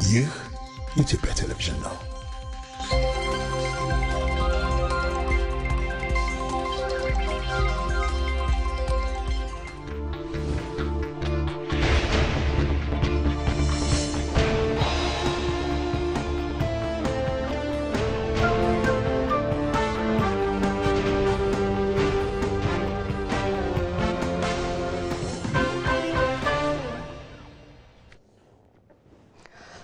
ይህ የኢትዮጵያ ቴሌቪዥን ነው።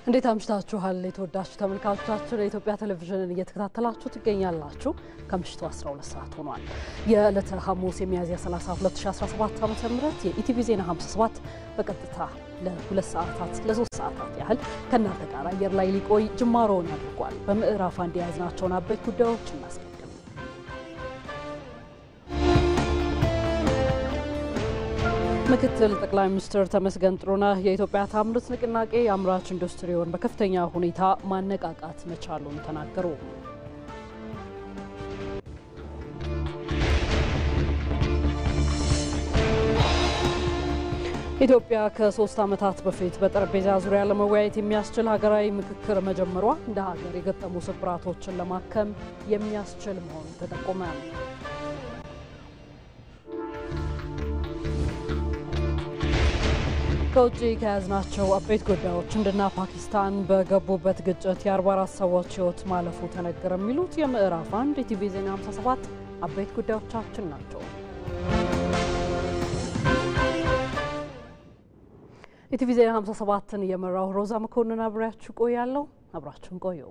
እንዴት አምሽታችኋል የተወዳችሁ ተመልካቾቻችን የኢትዮጵያ ቴሌቪዥንን እየተከታተላችሁ ትገኛላችሁ ከምሽቱ 12 ሰዓት ሆኗል የዕለተ ሐሙስ የሚያዝያ 30 2017 ዓ.ም የኢቲቪ ዜና 57 በቀጥታ ለ2 ሰዓታት ለ3 ሰዓታት ያህል ከናንተ ጋር አየር ላይ ሊቆይ ጅማሮውን አድርጓል በምዕራፍ አንድ ያዝናቸውን አበይት ጉዳዮች እናስቀድም ምክትል ጠቅላይ ሚኒስትር ተመስገን ጥሩነህ የኢትዮጵያ ታምርት ንቅናቄ የአምራች ኢንዱስትሪውን በከፍተኛ ሁኔታ ማነቃቃት መቻሉን ተናገሩ። ኢትዮጵያ ከ3 ዓመታት በፊት በጠረጴዛ ዙሪያ ለመወያየት የሚያስችል ሀገራዊ ምክክር መጀመሯ እንደ ሀገር የገጠሙ ስብራቶችን ለማከም የሚያስችል መሆኑ ተጠቆመ። ከውጪ ከያዝናቸው አበይት ጉዳዮች ህንድና ፓኪስታን በገቡበት ግጭት የ44 ሰዎች ህይወት ማለፉ ተነገረ የሚሉት የምዕራፍ አንድ ኢቲቪ ዜና 57 አበይት ጉዳዮቻችን ናቸው። ኢቲቪ ዜና 57ን የመራው ሮዛ መኮንን አብራችሁ ቆያለሁ። አብራችሁን ቆዩ።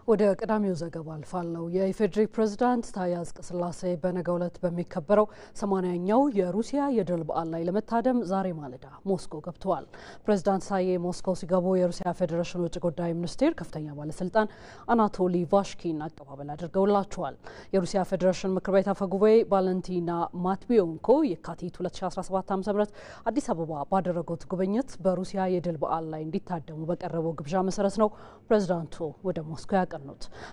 ወደ ቀዳሚው ዘገባ አልፋለሁ። የኢፌዴሪ ፕሬዝዳንት ታዬ አጽቀሥላሴ በነገው ዕለት በሚከበረው 80ኛው የሩሲያ የድል በዓል ላይ ለመታደም ዛሬ ማለዳ ሞስኮ ገብተዋል። ፕሬዝዳንት ታዬ ሞስኮ ሲገቡ የሩሲያ ፌዴሬሽን ውጭ ጉዳይ ሚኒስቴር ከፍተኛ ባለስልጣን አናቶሊ ቫሽኪን አቀባበል አድርገውላቸዋል። የሩሲያ ፌዴሬሽን ምክር ቤት አፈ ጉባኤ ቫለንቲና ማትቢዮንኮ የካቲት 2017 ዓ.ም አዲስ አበባ ባደረጉት ጉብኝት በሩሲያ የድል በዓል ላይ እንዲታደሙ በቀረበው ግብዣ መሰረት ነው ፕሬዝዳንቱ ወደ ሞስኮ ያቀኑት።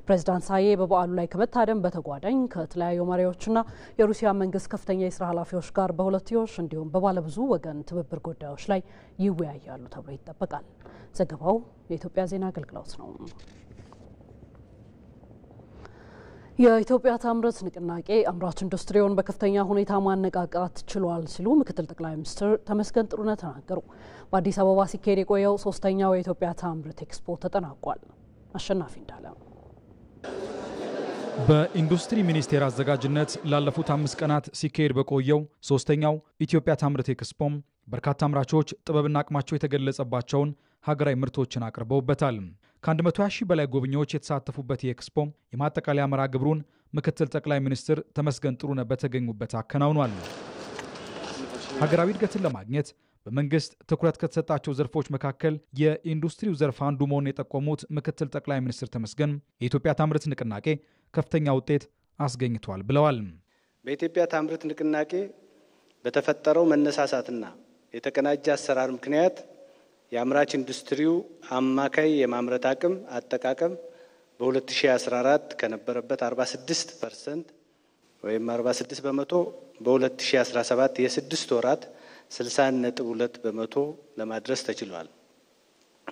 ፕሬዝዳንት ታዬ በበዓሉ ላይ ከመታደም በተጓዳኝ ከተለያዩ መሪዎችና የሩሲያ መንግስት ከፍተኛ የስራ ኃላፊዎች ጋር በሁለትዮሽ እንዲሁም በባለብዙ ወገን ትብብር ጉዳዮች ላይ ይወያያሉ ተብሎ ይጠበቃል። ዘገባው የኢትዮጵያ ዜና አገልግሎት ነው። የኢትዮጵያ ታምርት ንቅናቄ አምራች ኢንዱስትሪውን በከፍተኛ ሁኔታ ማነቃቃት ችሏል ሲሉ ምክትል ጠቅላይ ሚኒስትር ተመስገን ጥሩነህ ተናገሩ። በአዲስ አበባ ሲካሄድ የቆየው 3ኛው የኢትዮጵያ ታምርት ኤክስፖ ተጠናቋል። አሸናፊ እንዳለ በኢንዱስትሪ ሚኒስቴር አዘጋጅነት ላለፉት 5 ቀናት ሲካሄድ በቆየው 3ኛው ኢትዮጵያ ታምርት ኤክስፖም በርካታ አምራቾች ጥበብና አቅማቸው የተገለጸባቸውን ሀገራዊ ምርቶችን አቅርበውበታል። ከ120 ሺህ በላይ ጎብኚዎች የተሳተፉበት የኤክስፖ የማጠቃለያ መርሃ ግብሩን ምክትል ጠቅላይ ሚኒስትር ተመስገን ጥሩነህ በተገኙበት አከናውኗል። ሀገራዊ እድገትን ለማግኘት በመንግስት ትኩረት ከተሰጣቸው ዘርፎች መካከል የኢንዱስትሪው ዘርፍ አንዱ መሆኑን የጠቆሙት ምክትል ጠቅላይ ሚኒስትር ተመስገን የኢትዮጵያ ታምርት ንቅናቄ ከፍተኛ ውጤት አስገኝቷል ብለዋል። በኢትዮጵያ ታምርት ንቅናቄ በተፈጠረው መነሳሳትና የተቀናጀ አሰራር ምክንያት የአምራች ኢንዱስትሪው አማካይ የማምረት አቅም አጠቃቀም በ2014 ከነበረበት 46% ወይም 46 በመቶ በ2017 የ6 ወራት 60.2 በመቶ ለማድረስ ተችሏል።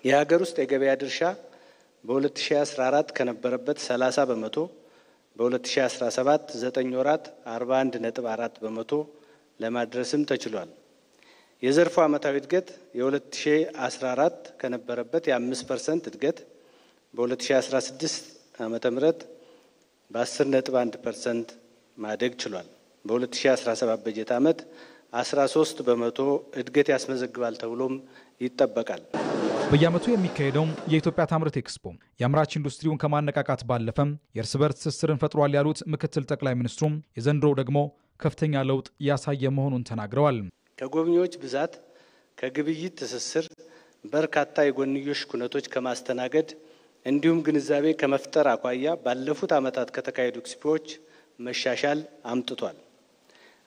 የሀገር ውስጥ የገበያ ድርሻ በ2014 ከነበረበት 30 በመቶ በ2017 9 ወራት 41.4 በመቶ ለማድረስም ተችሏል። የዘርፉ ዓመታዊ እድገት የ2014 ከነበረበት የ5% እድገት በ2016 ዓመተ ምህረት በ10.1% ማደግ ችሏል። በ2017 በጀት ዓመት 13 በመቶ እድገት ያስመዘግባል ተብሎም ይጠበቃል። በየዓመቱ የሚካሄደው የኢትዮጵያ ታምርት ኤክስፖ የአምራች ኢንዱስትሪውን ከማነቃቃት ባለፈም የእርስ በርስ ትስስርን ፈጥሯል ያሉት ምክትል ጠቅላይ ሚኒስትሩም የዘንድሮው ደግሞ ከፍተኛ ለውጥ ያሳየ መሆኑን ተናግረዋል። ከጎብኚዎች ብዛት ከግብይት ትስስር በርካታ የጎንዮሽ ኩነቶች ከማስተናገድ እንዲሁም ግንዛቤ ከመፍጠር አኳያ ባለፉት ዓመታት ከተካሄዱ ኤክስፖዎች መሻሻል አምጥቷል።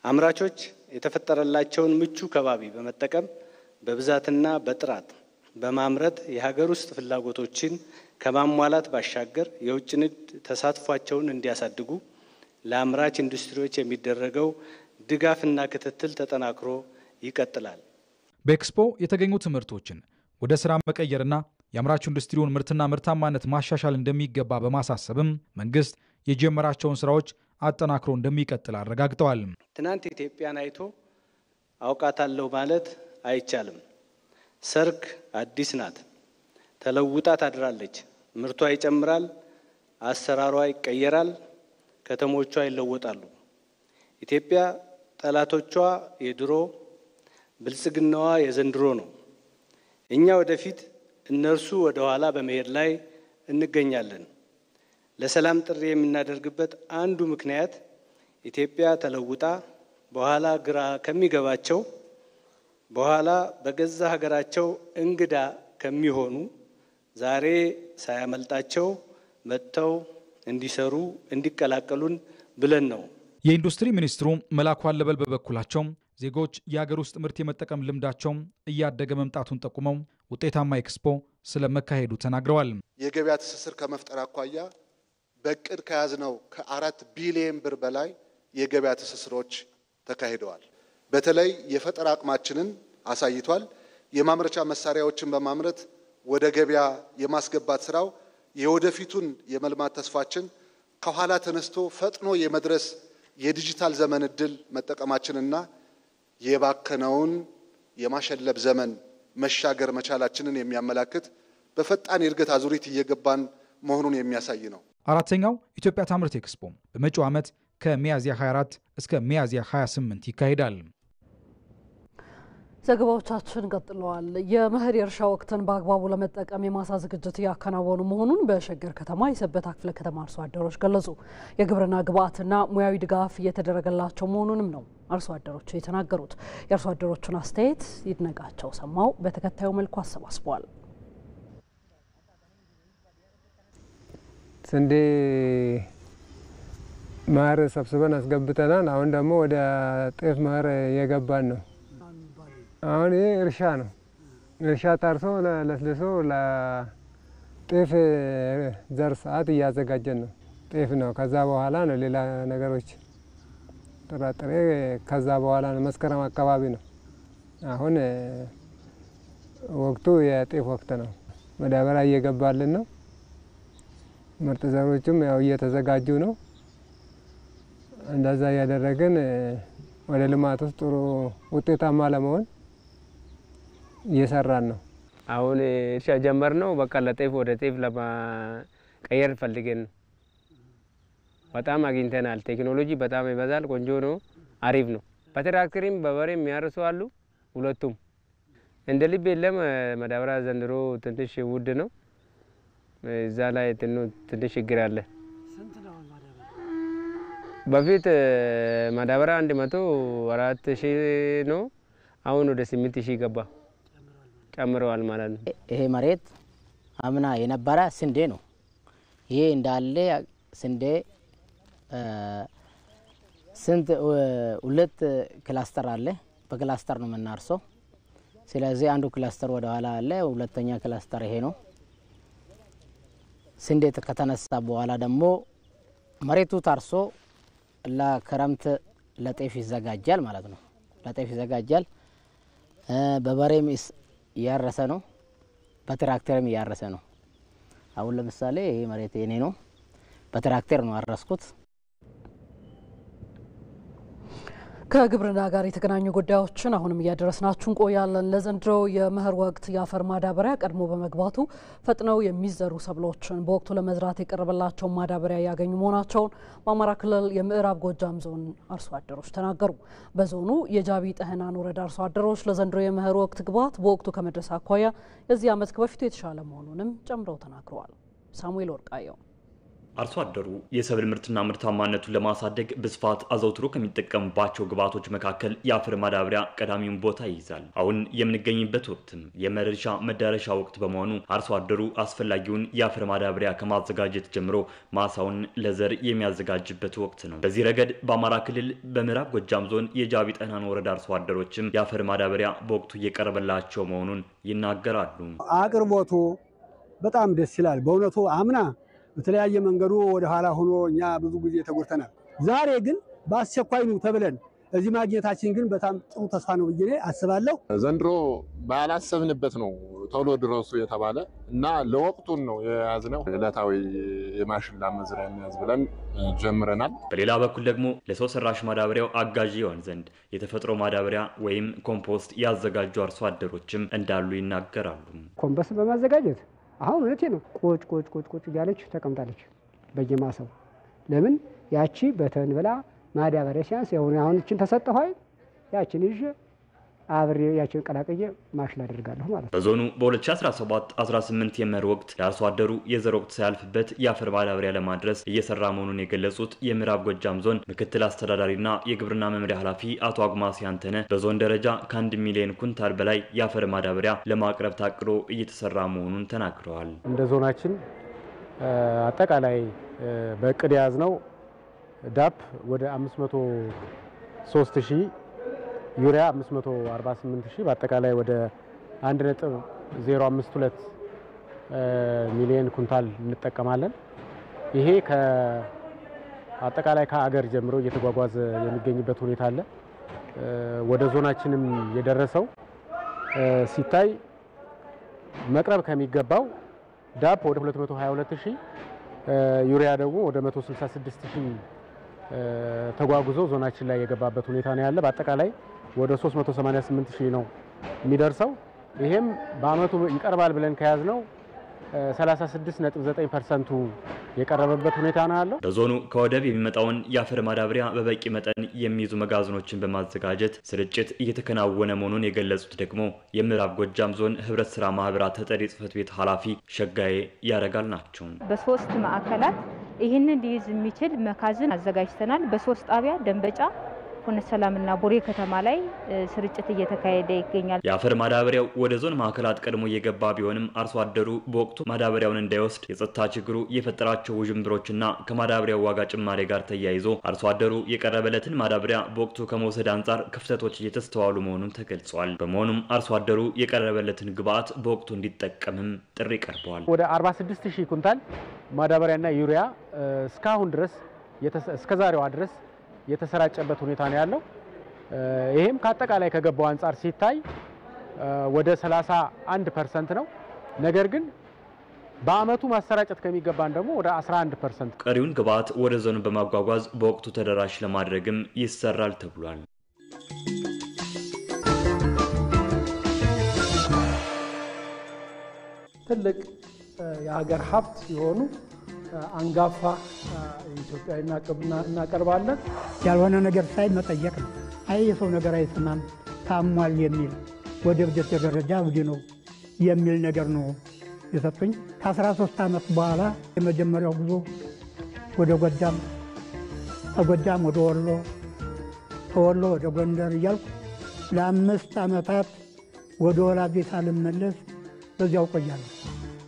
አምራቾች የተፈጠረላቸውን ምቹ ከባቢ በመጠቀም በብዛትና በጥራት በማምረት የሀገር ውስጥ ፍላጎቶችን ከማሟላት ባሻገር የውጭ ንግድ ተሳትፏቸውን እንዲያሳድጉ ለአምራች ኢንዱስትሪዎች የሚደረገው ድጋፍና ክትትል ተጠናክሮ ይቀጥላል። በኤክስፖ የተገኙ ትምህርቶችን ወደ ስራ መቀየርና የአምራች ኢንዱስትሪውን ምርትና ምርታማነት ማሻሻል እንደሚገባ በማሳሰብም መንግስት የጀመራቸውን ስራዎች አጠናክሮ እንደሚቀጥል አረጋግጠዋል። ትናንት ኢትዮጵያን አይቶ አውቃታለሁ ማለት አይቻልም። ሰርክ አዲስ ናት፣ ተለውጣ ታድራለች። ምርቷ ይጨምራል፣ አሰራሯ ይቀየራል፣ ከተሞቿ ይለወጣሉ። ኢትዮጵያ ጠላቶቿ የድሮ ብልጽግናዋ የዘንድሮ ነው። እኛ ወደፊት እነርሱ ወደ ኋላ በመሄድ ላይ እንገኛለን። ለሰላም ጥሪ የምናደርግበት አንዱ ምክንያት ኢትዮጵያ ተለውጣ በኋላ ግራ ከሚገባቸው በኋላ በገዛ ሀገራቸው እንግዳ ከሚሆኑ ዛሬ ሳያመልጣቸው መጥተው እንዲሰሩ እንዲቀላቀሉን ብለን ነው። የኢንዱስትሪ ሚኒስትሩ መላኩ አለበል በበኩላቸው ዜጎች የሀገር ውስጥ ምርት የመጠቀም ልምዳቸው እያደገ መምጣቱን ጠቁመው ውጤታማ ኤክስፖ ስለመካሄዱ ተናግረዋል። የገበያ ትስስር ከመፍጠር አኳያ በቅድ ከያዝነው ከ4 ቢሊዮን ብር በላይ የገበያ ትስስሮች ተካሂደዋል። በተለይ የፈጠራ አቅማችንን አሳይቷል። የማምረቻ መሳሪያዎችን በማምረት ወደ ገበያ የማስገባት ስራው የወደፊቱን የመልማት ተስፋችን ከኋላ ተነስቶ ፈጥኖ የመድረስ የዲጂታል ዘመን እድል መጠቀማችንና የባከነውን የማሸለብ ዘመን መሻገር መቻላችንን የሚያመላክት በፈጣን የእድገት አዙሪት እየገባን መሆኑን የሚያሳይ ነው። አራተኛው ኢትዮጵያ ታምርት ኤክስፖ በመጪው ዓመት ከሚያዝያ 24 እስከ ሚያዝያ 28 ይካሄዳል። ዘገባዎቻችን ቀጥለዋል። የመኸር የእርሻ ወቅትን በአግባቡ ለመጠቀም የማሳ ዝግጅት ያከናወኑ መሆኑን በሸገር ከተማ የሰበታ ክፍለ ከተማ አርሶ አደሮች ገለጹ። የግብርና ግብዓትና ሙያዊ ድጋፍ እየተደረገላቸው መሆኑንም ነው አርሶ አደሮቹ የተናገሩት። የአርሶ አደሮቹን አስተያየት ይድነቃቸው ሰማው በተከታዩ መልኩ አሰባስቧል። ስንዴ መኸር ሰብስበን አስገብተናል። አሁን ደግሞ ወደ ጤፍ መኸር የገባን ነው። አሁን ይሄ እርሻ ነው። እርሻ ታርሶ ለስልሶ ለጤፍ ዘር ሰዓት እያዘጋጀን ነው። ጤፍ ነው። ከዛ በኋላ ነው ሌላ ነገሮች ጥራጥሬ ከዛ በኋላ ነው። መስከረም አካባቢ ነው። አሁን ወቅቱ የጤፍ ወቅት ነው። መዳበሪያ እየገባልን ነው። ምርጥ ዘሮችም ያው እየተዘጋጁ ነው። እንደዛ ያደረገን ወደ ልማት ውስጥ ጥሩ ውጤታማ ለመሆን እየሰራን ነው። አሁን እርሻ ጀመር ነው። በቃ ለጤፍ ወደ ጤፍ ለማቀየር ፈልገን ነው። በጣም አግኝተናል። ቴክኖሎጂ በጣም ይበዛል። ቆንጆ ነው። አሪፍ ነው። በትራክተርም በበሬም የሚያርሱ አሉ። ሁለቱም እንደ ልብ የለም። መዳበሪያ ዘንድሮ ትንሽ ውድ ነው። እዛ ላይ ትንሽ ችግር አለ። በፊት መዳበሪያ 104,000 ነው። አሁን ወደ 8,000 ገባ። ጨምረዋል ማለት ነው። ይሄ መሬት አምና የነበረ ስንዴ ነው። ይሄ እንዳለ ስንዴ ስንት 2 ክላስተር አለ። በክላስተር ነው የምናርሰው። ስለዚህ አንዱ ክላስተር ወደ ኋላ አለ። ሁለተኛ ክላስተር ይሄ ነው። ስንዴ ከተነሳ በኋላ ደግሞ መሬቱ ታርሶ ለክረምት ለጤፍ ይዘጋጃል ማለት ነው። ለጤፍ ይዘጋጃል። በበሬም ያረሰ ነው። በትራክተርም ያረሰ ነው። አሁን ለምሳሌ ይሄ መሬት የኔ ነው። በትራክተር ነው አረስኩት። ከግብርና ጋር የተገናኙ ጉዳዮችን አሁንም እያደረስናችሁ እንቆያለን። ለዘንድሮ የመኸር ወቅት የአፈር ማዳበሪያ ቀድሞ በመግባቱ ፈጥነው የሚዘሩ ሰብሎችን በወቅቱ ለመዝራት የቀረበላቸውን ማዳበሪያ ያገኙ መሆናቸውን በአማራ ክልል የምዕራብ ጎጃም ዞን አርሶ አደሮች ተናገሩ። በዞኑ የጃቢ ጠህናን ወረዳ አርሶ አደሮች ለዘንድሮ የመኸር ወቅት ግብዓት በወቅቱ ከመድረስ አኳያ የዚህ ዓመት ከበፊቱ የተሻለ መሆኑንም ጨምረው ተናግረዋል። ሳሙኤል ወርቃየው አርሶ አደሩ የሰብል ምርትና ምርታማነቱን ለማሳደግ በስፋት አዘውትሮ ከሚጠቀምባቸው ግብዓቶች መካከል የአፈር ማዳበሪያ ቀዳሚውን ቦታ ይይዛል። አሁን የምንገኝበት ወቅትም የመኸር እርሻ መዳረሻ ወቅት በመሆኑ አርሶ አደሩ አስፈላጊውን የአፈር ማዳበሪያ ከማዘጋጀት ጀምሮ ማሳውን ለዘር የሚያዘጋጅበት ወቅት ነው። በዚህ ረገድ በአማራ ክልል በምዕራብ ጎጃም ዞን የጃቢ ጠህናን ወረዳ አርሶ አደሮችም የአፈር ማዳበሪያ በወቅቱ እየቀረበላቸው መሆኑን ይናገራሉ። አቅርቦቱ በጣም ደስ ይላል። በእውነቱ አምና በተለያየ መንገዱ ወደ ኋላ ሆኖ እኛ ብዙ ጊዜ ተጎድተናል። ዛሬ ግን በአስቸኳይ ነው ተብለን እዚህ ማግኘታችን ግን በጣም ጥሩ ተስፋ ነው ብዬ አስባለሁ። ዘንድሮ ባላሰብንበት ነው ቶሎ ድረሱ የተባለ እና ለወቅቱን ነው የያዝነው። ዕለታዊ የማሽላ መዝሪያ እንያዝ ብለን ጀምረናል። በሌላ በኩል ደግሞ ለሰው ሰራሽ ማዳበሪያው አጋዥ ይሆን ዘንድ የተፈጥሮ ማዳበሪያ ወይም ኮምፖስት ያዘጋጁ አርሶ አደሮችም እንዳሉ ይናገራሉ። ኮምፖስት በማዘጋጀት አሁን እውነቴ ነው ቁጭ እያለች ተቀምጣለች በየማሳው። ለምን ያቺ በተንበላ ማዳበሪያ ሲያንስ አሁን እቺን ተሰጠኋይ ያቺን ይዤ አብሬ ያቺን ቀላቀየ ማሽላ አደርጋለሁ ማለት ነው። በዞኑ በ2017-18 የመኸር ወቅት ለአርሶ አደሩ የዘር ወቅት ሳያልፍበት የአፈር ማዳበሪያ ለማድረስ እየሰራ መሆኑን የገለጹት የምዕራብ ጎጃም ዞን ምክትል አስተዳዳሪና የግብርና መምሪያ ኃላፊ አቶ አጉማስ ያንተነ በዞን ደረጃ ከ1 ሚሊዮን ኩንታል በላይ የአፈር ማዳበሪያ ለማቅረብ ታቅዶ እየተሰራ መሆኑን ተናግረዋል። እንደ ዞናችን አጠቃላይ በእቅድ ያዝነው ዳፕ ወደ 503,000 ዩሪያ 548,000 በአጠቃላይ ወደ 1.052 ሚሊዮን ኩንታል እንጠቀማለን። ይሄ አጠቃላይ ከአገር ጀምሮ እየተጓጓዘ የሚገኝበት ሁኔታ አለ። ወደ ዞናችንም የደረሰው ሲታይ መቅረብ ከሚገባው ዳፕ ወደ 222,000 ዩሪያ ደግሞ ወደ 166,000 ተጓጉዞ ዞናችን ላይ የገባበት ሁኔታ ነው ያለ። በአጠቃላይ ወደ 388,000 ነው የሚደርሰው። ይሄም በአመቱ ይቀርባል ብለን ከያዝነው 36.9% የቀረበበት ሁኔታ ነው ያለው። በዞኑ ከወደብ የሚመጣውን የአፈር ማዳበሪያ በበቂ መጠን የሚይዙ መጋዘኖችን በማዘጋጀት ስርጭት እየተከናወነ መሆኑን የገለጹት ደግሞ የምዕራብ ጎጃም ዞን ህብረት ስራ ማህበራት ተጠሪ ጽህፈት ቤት ኃላፊ ሸጋዬ ያረጋል ናቸው። በ3 ማዕከላት ይህንን ሊይዝ የሚችል መጋዘን አዘጋጅተናል። በ3 ጣቢያ ደንበጫ፣ ፍኖተ ሰላምና ቡሬ ከተማ ላይ ስርጭት እየተካሄደ ይገኛል። የአፈር ማዳበሪያው ወደ ዞን ማዕከላት ቀድሞ እየገባ ቢሆንም አርሶ አደሩ በወቅቱ ማዳበሪያውን እንዳይወስድ የጸጥታ ችግሩ የፈጠራቸው ውዥንብሮችና ከማዳበሪያው ዋጋ ጭማሪ ጋር ተያይዞ አርሶ አደሩ የቀረበለትን ማዳበሪያ በወቅቱ ከመውሰድ አንጻር ክፍተቶች እየተስተዋሉ መሆኑን ተገልጿል። በመሆኑም አርሶ አደሩ የቀረበለትን ግብዓት በወቅቱ እንዲጠቀምም ጥሪ ቀርቧል። ወደ 46,000 ኩንታል ማዳበሪያና ዩሪያ እስካሁን ድረስ እስከዛሬዋ ድረስ የተሰራጨበት ሁኔታ ነው ያለው። ይሄም ከአጠቃላይ ከገባው አንጻር ሲታይ ወደ 31% ነው። ነገር ግን በአመቱ ማሰራጨት ከሚገባን ደግሞ ወደ 11%። ቀሪውን ግብዓት ወደ ዞኑ በማጓጓዝ በወቅቱ ተደራሽ ለማድረግም ይሰራል ተብሏል። ትልቅ የሀገር ሀብት የሆኑ አንጋፋ ኢትዮጵያዊ እናቀርባለን። ያልሆነ ነገር ሳይ መጠየቅ ነው። አይ የሰው ነገር አይሰማም ታሟል የሚል ወደ እብደት ደረጃ እብድ ነው የሚል ነገር ነው የሰጡኝ። ከ13 ዓመት በኋላ የመጀመሪያው ጉዞ ወደ ጎጃም፣ ከጎጃም ወደ ወሎ፣ ከወሎ ወደ ጎንደር እያልኩ ለ5 ዓመታት ወደ ወላጄ ሳልመለስ በዚያው ቆያለሁ።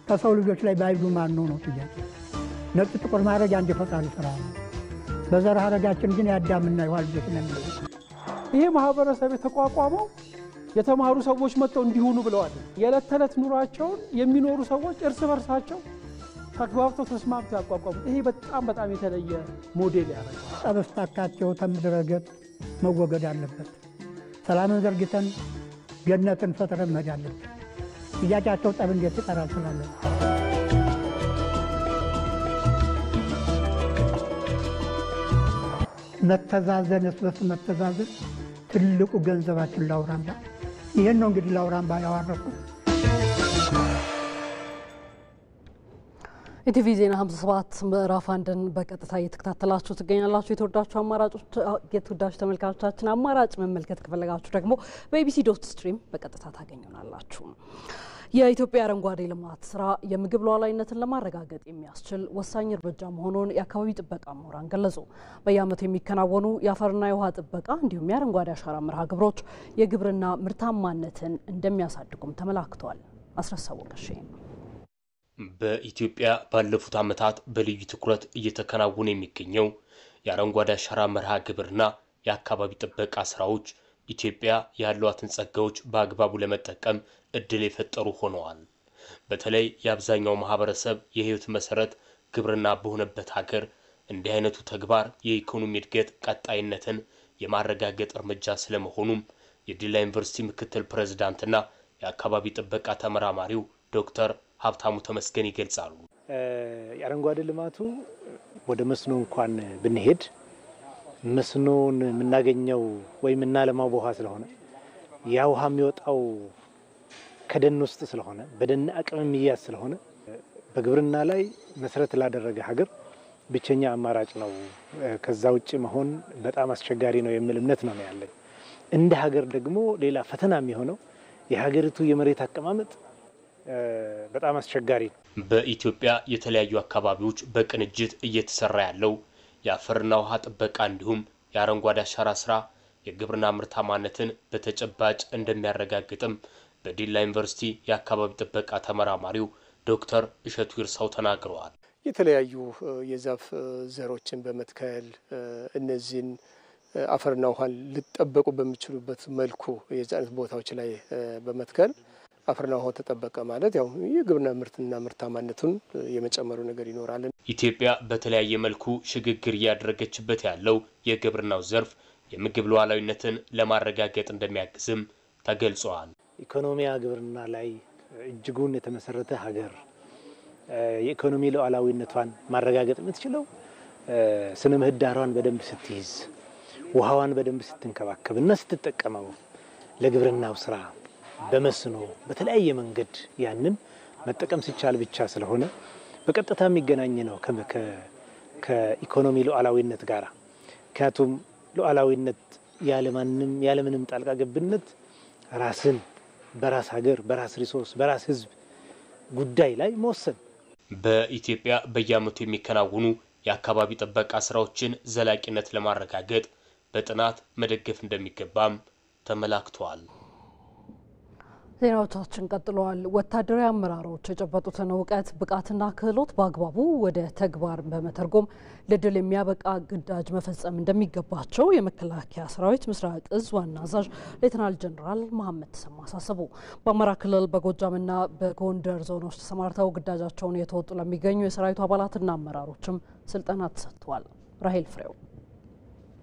ከሰው ልጆች ላይ ባይዱ ማን ነው ጥያቄ። ነጭ ጥቁር ማድረግ አንድ ፈጣሪ ስራ ነው። በዘር ሐረጋችን ግን የአዳምና የሔዋን ልጆች ነን። ይሄ ማህበረሰብ የተቋቋመው የተማሩ ሰዎች መጥተው እንዲሆኑ ብለዋል። የዕለት ተዕለት ኑሯቸውን የሚኖሩ ሰዎች እርስ በርሳቸው ተግባብተው ተስማምተው ያቋቋሙት ይሄ በጣም የተለየ ሞዴል ያደርጋል። ጠበስታካቸው ከምድረ ገጽ መወገድ አለበት። ሰላምን ዘርግተን ገነትን ፈጥረን መሄድ አለብን። ጥያቄያቸው ጠብ እንዴት ይጠራል ስላለን መተዛዘን እስበስ መተዛዘን ትልቁ ገንዘባችን ላውራምባ። ይሄን ነው እንግዲህ ላውራምባ ያዋረኩት። ኢቲቪ ዜና 57 ምዕራፍ 1ን በቀጥታ እየተከታተላችሁ ትገኛላችሁ። የተወዳጁ ተመልካቾቻችን አማራጭ መመልከት ከፈለጋችሁ ደግሞ በኢቢሲ.ስትሪም በቀጥታ ታገኙናላችሁ። የኢትዮጵያ አረንጓዴ ልማት ስራ የምግብ ሉዓላዊነትን ለማረጋገጥ የሚያስችል ወሳኝ እርምጃ መሆኑን የአካባቢ ጥበቃ ምሁራን ገለጹ። በየዓመቱ የሚከናወኑ የአፈርና የውሃ ጥበቃ እንዲሁም የአረንጓዴ አሻራ መርሃ ግብሮች የግብርና ምርታማነትን እንደሚያሳድጉም ተመላክቷል። አስረሳው ወቀሼ በኢትዮጵያ ባለፉት ዓመታት በልዩ ትኩረት እየተከናወኑ የሚገኘው የአረንጓዴ አሻራ መርሃ ግብርና የአካባቢ ጥበቃ ስራዎች ኢትዮጵያ ያሏትን ጸጋዎች በአግባቡ ለመጠቀም እድል የፈጠሩ ሆነዋል። በተለይ የአብዛኛው ማህበረሰብ የህይወት መሰረት ግብርና በሆነበት ሀገር እንዲህ አይነቱ ተግባር የኢኮኖሚ እድገት ቀጣይነትን የማረጋገጥ እርምጃ ስለመሆኑም የዲላ ዩኒቨርሲቲ ምክትል ፕሬዝዳንትና የአካባቢ ጥበቃ ተመራማሪው ዶክተር ሀብታሙ ተመስገን ይገልጻሉ። የአረንጓዴ ልማቱ ወደ መስኖ እንኳን ብንሄድ መስኖን የምናገኘው ወይ የምናለማው በውሃ ስለሆነ ያ ውሃ የሚወጣው ከደን ውስጥ ስለሆነ በደን አቅም የሚያዝ ስለሆነ በግብርና ላይ መሰረት ላደረገ ሀገር ብቸኛ አማራጭ ነው። ከዛ ውጪ መሆን በጣም አስቸጋሪ ነው የሚል እምነት ነው ያለኝ። እንደ ሀገር ደግሞ ሌላ ፈተና የሚሆነው የሀገሪቱ የመሬት አቀማመጥ በጣም አስቸጋሪ ነው። በኢትዮጵያ የተለያዩ አካባቢዎች በቅንጅት እየተሰራ ያለው የአፈርና ውሃ ጥበቃ እንዲሁም የአረንጓዴ አሻራ ስራ የግብርና ምርታማነትን በተጨባጭ እንደሚያረጋግጥም በዲላ ዩኒቨርሲቲ የአካባቢ ጥበቃ ተመራማሪው ዶክተር እሸቱ ይርሳው ተናግረዋል። የተለያዩ የዛፍ ዘሮችን በመትከል እነዚህን አፈርና ውሃን ሊጠበቁ በሚችሉበት መልኩ የዛነት ቦታዎች ላይ በመትከል አፈርና ውሃ ተጠበቀ ማለት ያው የግብርና ምርትና ምርታማነቱን የመጨመሩ ነገር ይኖራል። ኢትዮጵያ በተለያየ መልኩ ሽግግር ያደረገችበት ያለው የግብርናው ዘርፍ የምግብ ሉዓላዊነትን ለማረጋገጥ እንደሚያግዝም ተገልጿል። ኢኮኖሚያ ግብርና ላይ እጅጉን የተመሰረተ ሀገር የኢኮኖሚ ሉዓላዊነቷን ማረጋገጥ የምትችለው ስነ ምህዳሯን በደንብ ስትይዝ ውሃዋን በደንብ ስትንከባከብና ስትጠቀመው ለግብርናው ስራ በመስኖ በተለያየ መንገድ ያንን መጠቀም ሲቻል ብቻ ስለሆነ በቀጥታ የሚገናኝ ነው ከኢኮኖሚ ሉዓላዊነት ጋር። ምክንያቱም ሉዓላዊነት ያለምንም ጣልቃ ገብነት ራስን በራስ ሀገር በራስ ሪሶርስ በራስ ህዝብ ጉዳይ ላይ መወሰን። በኢትዮጵያ በየዓመቱ የሚከናወኑ የአካባቢ ጥበቃ ስራዎችን ዘላቂነት ለማረጋገጥ በጥናት መደገፍ እንደሚገባም ተመላክቷል። ዜናዎቻችን ቀጥለዋል። ወታደራዊ አመራሮች የጨበጡትን እውቀት ብቃትና ክህሎት በአግባቡ ወደ ተግባር በመተርጎም ለድል የሚያበቃ ግዳጅ መፈጸም እንደሚገባቸው የመከላከያ ሰራዊት ምስራቅ እዝ ዋና አዛዥ ሌተናል ጀነራል መሐመድ ተሰማ አሳሰቡ። በአማራ ክልል በጎጃምና በጎንደር ዞኖች ተሰማርተው ግዳጃቸውን የተወጡ ለሚገኙ የሰራዊቱ አባላትና አመራሮችም ስልጠና ተሰጥቷል። ራሄል ፍሬው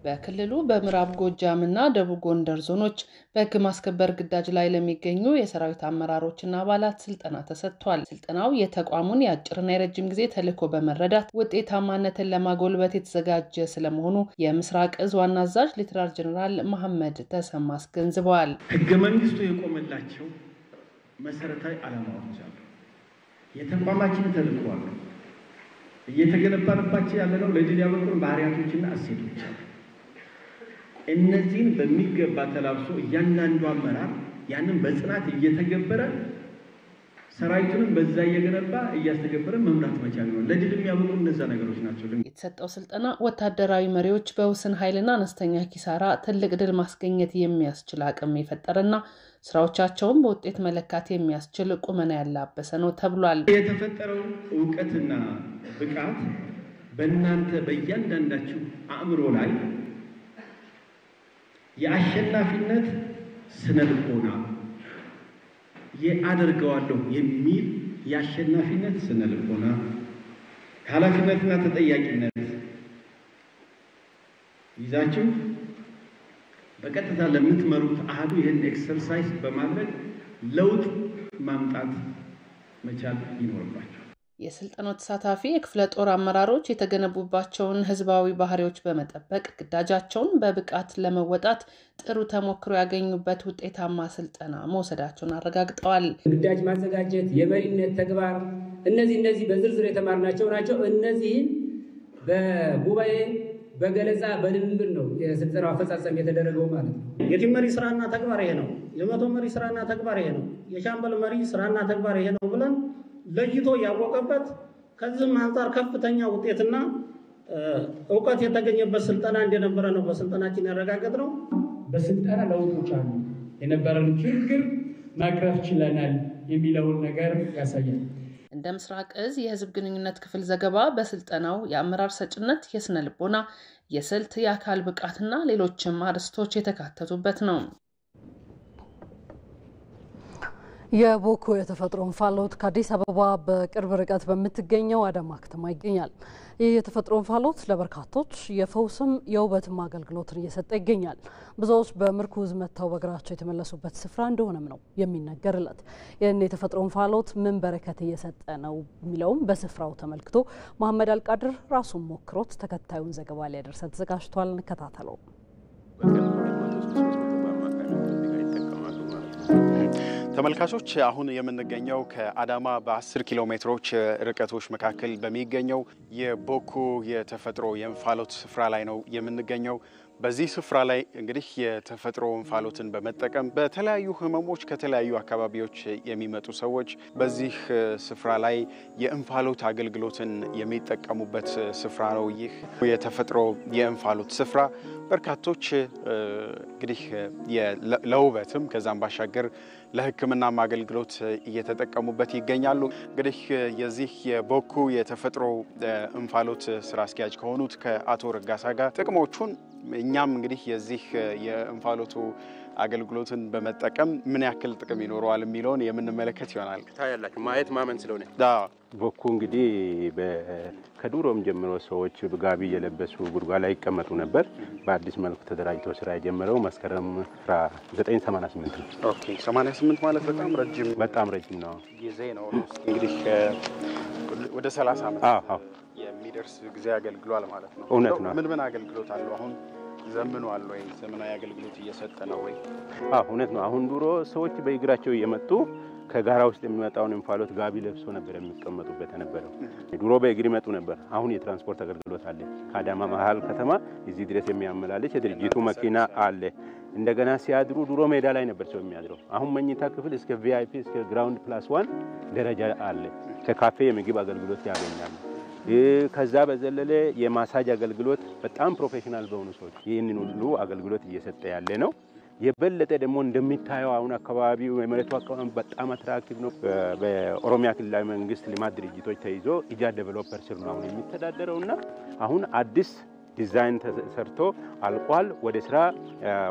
በክልሉ በምዕራብ ጎጃምና ደቡብ ጎንደር ዞኖች በሕግ ማስከበር ግዳጅ ላይ ለሚገኙ የሰራዊት አመራሮችና አባላት ስልጠና ተሰጥቷል። ስልጠናው የተቋሙን የአጭርና የረጅም ጊዜ ተልዕኮ በመረዳት ውጤታማነትን ለማጎልበት የተዘጋጀ ስለመሆኑ የምስራቅ እዝ ዋና አዛዥ ሌተናል ጀነራል መሐመድ ተሰማ አስገንዝበዋል። ሕገ መንግስቱ የቆመላቸው መሰረታዊ ዓላማዎች አሉ። የተቋማችን ተልዕኮ አለ። እየተገነባንባቸው ያለነው ለድል ያበቁን ባህሪያቶችና እሴቶች አሉ። እነዚህን በሚገባ ተላብሶ እያንዳንዱ አመራር ያንን በጽናት እየተገበረ ሰራዊቱንም በዛ እየገነባ እያስተገበረ መምራት መቻል ነው። ለድል የሚያበቁ እነዛ ነገሮች ናቸው። የተሰጠው ስልጠና ወታደራዊ መሪዎች በውስን ኃይልና አነስተኛ ኪሳራ ትልቅ ድል ማስገኘት የሚያስችል አቅም የፈጠረና ስራዎቻቸውን በውጤት መለካት የሚያስችል ቁመና ያላበሰ ነው ተብሏል። የተፈጠረው ዕውቀትና ብቃት በእናንተ በእያንዳንዳችሁ አእምሮ ላይ የአሸናፊነት ስነልቦና አደርገዋለሁ የሚል የአሸናፊነት ስነልቦና ኃላፊነትና ተጠያቂነት ይዛችሁ በቀጥታ ለምትመሩት አሃዱ ይህን ኤክሰርሳይዝ በማድረግ ለውጥ ማምጣት መቻል ይኖርባችሁ። የስልጠናው ተሳታፊ የክፍለ ጦር አመራሮች የተገነቡባቸውን ህዝባዊ ባህሪዎች በመጠበቅ ግዳጃቸውን በብቃት ለመወጣት ጥሩ ተሞክሮ ያገኙበት ውጤታማ ስልጠና መውሰዳቸውን አረጋግጠዋል። ግዳጅ ማዘጋጀት፣ የመሪነት ተግባር እነዚህ በዝርዝር የተማርናቸው ናቸው። እነዚህን በጉባኤ በገለጻ በልምምድ ነው የስልጠናው አፈጻጸም የተደረገው ማለት ነው። የቲም መሪ ስራና ተግባር ይሄ ነው፣ የመቶ መሪ ስራና ተግባር ይሄ ነው፣ የሻምበል መሪ ስራና ተግባር ይሄ ነው ብለን ለይቶ ያወቀበት ከዚህም አንፃር ከፍተኛ ውጤትና እውቀት የተገኘበት ስልጠና እንደነበረ ነው በስልጠናችን ያረጋገጥነው። በስልጠና ለውጦች አሉ፣ የነበረን ችግር ማቅረፍ ችለናል የሚለውን ነገር ያሳያል። እንደ ምስራቅ እዝ የህዝብ ግንኙነት ክፍል ዘገባ በስልጠናው የአመራር ሰጭነት፣ የስነ ልቦና፣ የስልት፣ የአካል ብቃትና ሌሎችም አርዕስቶች የተካተቱበት ነው። የቦኮ የተፈጥሮ እንፋሎት ከአዲስ አበባ በቅርብ ርቀት በምትገኘው አዳማ ከተማ ይገኛል። ይህ የተፈጥሮ እንፋሎት ለበርካቶች የፈውስም የውበትም አገልግሎትን እየሰጠ ይገኛል። ብዙዎች በምርኩዝ መጥተው በእግራቸው የተመለሱበት ስፍራ እንደሆነም ነው የሚነገርለት። ይህን የተፈጥሮ እንፋሎት ምን በረከት እየሰጠ ነው የሚለውም በስፍራው ተመልክቶ መሐመድ አልቃድር ራሱን ሞክሮት ተከታዩን ዘገባ ሊያደርሰን ተዘጋጅቷል። እንከታተለው። ተመልካቾች አሁን የምንገኘው ከአዳማ በ10 ኪሎ ሜትሮች ርቀቶች መካከል በሚገኘው የቦኮ የተፈጥሮ የእንፋሎት ስፍራ ላይ ነው የምንገኘው። በዚህ ስፍራ ላይ እንግዲህ የተፈጥሮ እንፋሎትን በመጠቀም በተለያዩ ህመሞች ከተለያዩ አካባቢዎች የሚመጡ ሰዎች በዚህ ስፍራ ላይ የእንፋሎት አገልግሎትን የሚጠቀሙበት ስፍራ ነው። ይህ የተፈጥሮ የእንፋሎት ስፍራ በርካቶች እንግዲህ ለውበትም ከዛም ባሻገር ለሕክምናም አገልግሎት እየተጠቀሙበት ይገኛሉ። እንግዲህ የዚህ የቦኮ የተፈጥሮ እንፋሎት ስራ አስኪያጅ ከሆኑት ከአቶ ረጋሳ ጋር ጥቅሞቹን እኛም እንግዲህ የዚህ የእንፋሎቱ አገልግሎትን በመጠቀም ምን ያክል ጥቅም ይኖረዋል የሚለውን የምንመለከት ይሆናል። ታያላችሁ ማየት ማመን ስለሆነ ቦኮ እንግዲህ ከዱሮም ጀምሮ ሰዎች ጋቢ የለበሱ ጉድጓድ ላይ ይቀመጡ ነበር። በአዲስ መልኩ ተደራጅቶ ስራ የጀመረው መስከረም 1988 ነው። ኦኬ 88 ማለት በጣም ረጅም ነው ጊዜ ነው። እንግዲህ ወደ 30 ዓመት የሚደርስ ጊዜ አገልግሏል ማለት ነው። እውነት ነው። ምን አገልግሎት አለው? አሁን ዘመኗል ወይ? ዘመናዊ አገልግሎት እየሰጠ ነው ወይ? እውነት ነው። አሁን ዱሮ ሰዎች በእግራቸው እየመጡ ከጋራ ውስጥ የሚመጣውን እንፋሎት ጋቢ ለብሶ ነበር የሚቀመጡበት የነበረው። ድሮ በእግር ይመጡ ነበር። አሁን የትራንስፖርት አገልግሎት አለ። ከአዳማ መሀል ከተማ እዚህ ድረስ የሚያመላልስ የድርጅቱ መኪና አለ። እንደገና ሲያድሩ ድሮ ሜዳ ላይ ነበር ሰው የሚያድረው። አሁን መኝታ ክፍል እስከ ቪአይፒ እስከ ግራውንድ +1 ደረጃ አለ። ከካፌ የምግብ አገልግሎት ያገኛሉ። ከዛ በዘለለ የማሳጅ አገልግሎት በጣም ፕሮፌሽናል በሆኑ ሰዎች ይህንን ሁሉ አገልግሎት እየሰጠ ያለ ነው። የበለጠ ደግሞ እንደሚታየው አሁን አካባቢው የመሬቱ አቀማመጥ በጣም አትራክቲቭ ነው። በኦሮሚያ ክልላዊ መንግስት ልማት ድርጅቶች ተይዞ ኢጃ ዴቨሎፐር ስር ነው አሁን የሚተዳደረውና አሁን አዲስ ዲዛይን ተሰርቶ አልቋል። ወደ ስራ